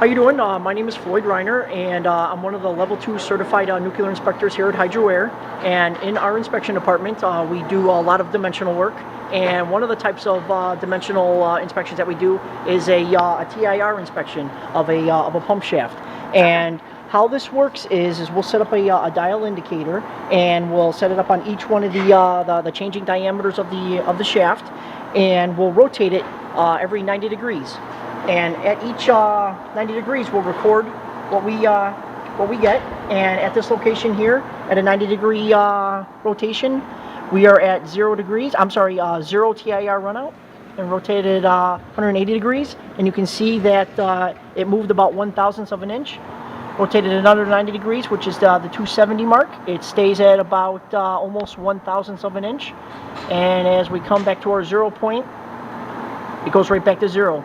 How you doing? My name is Floyd Reiner, and I'm one of the Level 2 certified nuclear inspectors here at Hydro Air. And in our inspection department, we do a lot of dimensional work. And one of the types of dimensional inspections that we do is a TIR inspection of a pump shaft. And how this works is we'll set up a dial indicator, and we'll set it up on each one of the changing diameters of the shaft, and we'll rotate it every 90 degrees. And at each 90 degrees, we'll record what we get. And at this location here, at a 90-degree rotation, we are at 0 degrees. I'm sorry, 0 TIR runout, and rotated 180 degrees. And you can see that it moved about 1/1000th of an inch. Rotated another 90 degrees, which is the 270 mark. It stays at about almost 1/1000th of an inch. And as we come back to our 0 point, it goes right back to 0.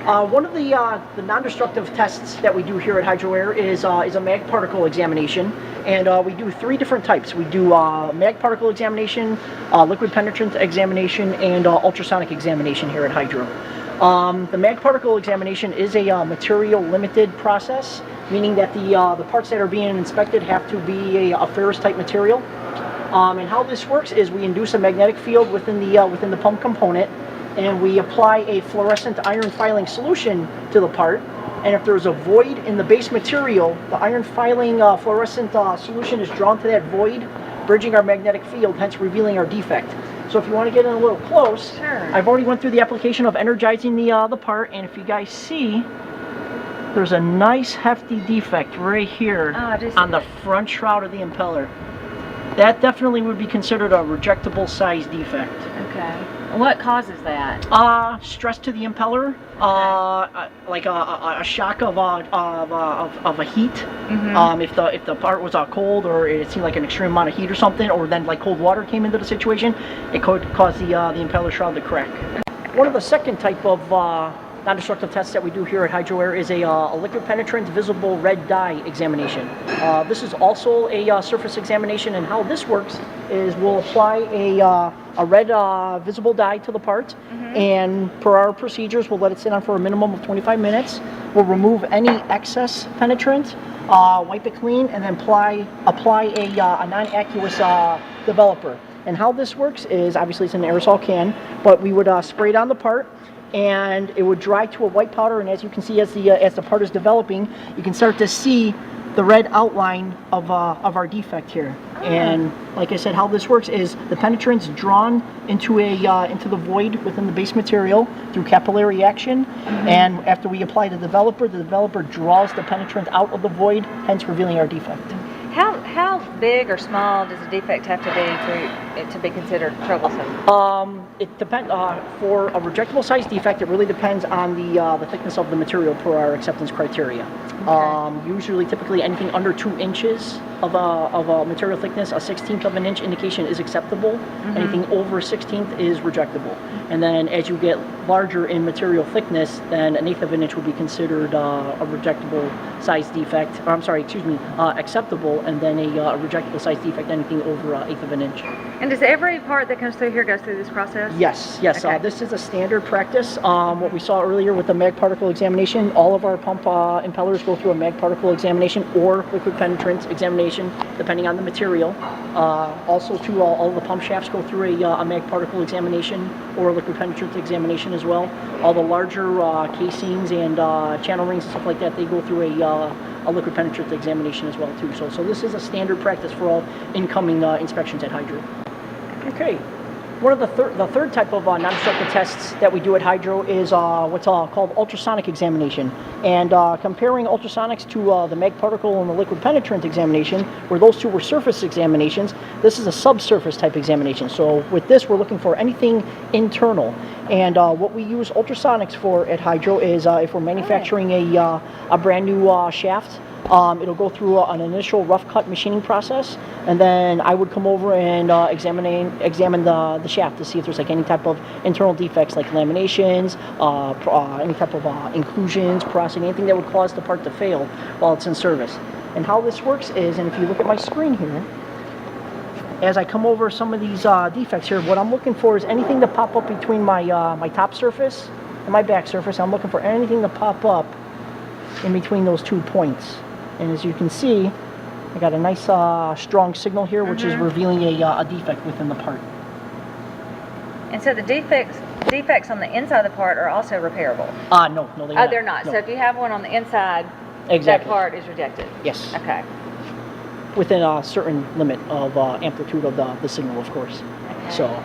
One of the non-destructive tests that we do here at Hydro Air is a mag particle examination, and we do 3 different types. We do mag particle examination, liquid penetrant examination, and ultrasonic examination here at Hydro. The mag particle examination is a material limited process, meaning that the parts that are being inspected have to be a ferrous type material. And how this works is we induce a magnetic field within the pump component, and we apply a fluorescent iron filing solution to the part. And if there's a void in the base material, the iron filing fluorescent solution is drawn to that void, bridging our magnetic field, hence revealing our defect. So if you want to get in a little close, sure. I've already went through the application of energizing the part, and if you guys see, there's a nice hefty defect right here on the front shroud of the impeller. That definitely would be considered a rejectable size defect. Okay. What causes that? Stress to the impeller, like a shock of a heat. Mm-hmm. If the part was cold, or it seemed like an extreme amount of heat or something, or then like cold water came into the situation, it could cause the impeller shroud to crack. One of the second type of non-destructive tests that we do here at Hydro Air is a liquid penetrant visible red dye examination. This is also a surface examination, and how this works is we'll apply a red visible dye to the part, and per our procedures, we'll let it sit on for a minimum of 25 minutes. We'll remove any excess penetrant, wipe it clean, and then apply a non-aqueous developer. And how this works is, obviously it's an aerosol can, but we would spray it on the part, and it would dry to a white powder. And as you can see, as the part is developing, you can start to see the red outline of our defect here. And like I said, how this works is the penetrant's drawn into the void within the base material through capillary action, and after we apply the developer draws the penetrant out of the void, hence revealing our defect. How big or small does a defect have to be for it to be considered troublesome? It depends. For a rejectable size defect, it really depends on the thickness of the material per our acceptance criteria. Okay. Usually, typically, anything under 2 inches of a material thickness, a 1/16th of an inch indication is acceptable. Anything over 1/16th is rejectable. And then as you get larger in material thickness, then 1/8 of an inch would be considered a rejectable size defect. Or, I'm sorry, excuse me, acceptable, and then a rejectable size defect, anything over 1/8 of an inch. And does every part that comes through here go through this process? Yes. Okay. This is a standard practice. What we saw earlier with the mag particle examination, all of our pump impellers go through a mag particle examination or liquid penetrant examination, depending on the material. Also, too, all the pump shafts go through a mag particle examination or a liquid penetrant examination as well. All the larger casings and channel rings and stuff like that, they go through a liquid penetrant examination as well too. So this is a standard practice for all incoming inspections at Hydro. Okay. One of the third type of non-destructive tests that we do at Hydro is what's called ultrasonic examination. And comparing ultrasonics to the mag particle and the liquid penetrant examination, where those two were surface examinations, this is a subsurface type examination. So with this, we're looking for anything internal. And what we use ultrasonics for at Hydro is if we're manufacturing a brand new shaft, it'll go through an initial rough cut machining process, and then I would come over and examine the shaft to see if there's like any type of internal defects like laminations, any type of inclusions, porosity, anything that would cause the part to fail while it's in service. And how this works is, and if you look at my screen here, as I come over some of these defects here, what I'm looking for is anything to pop up between my top surface and my back surface. I'm looking for anything to pop up in between those 2 points. And as you can see, I got a nice strong signal here, which is revealing a defect within the part. And so the defects on the inside of the part are also repairable? No, they're Oh, not. they're not. No. So if you have one on the inside, Exactly. that part is rejected? Yes. Okay. Within a certain limit of amplitude of the signal, of course. Okay. So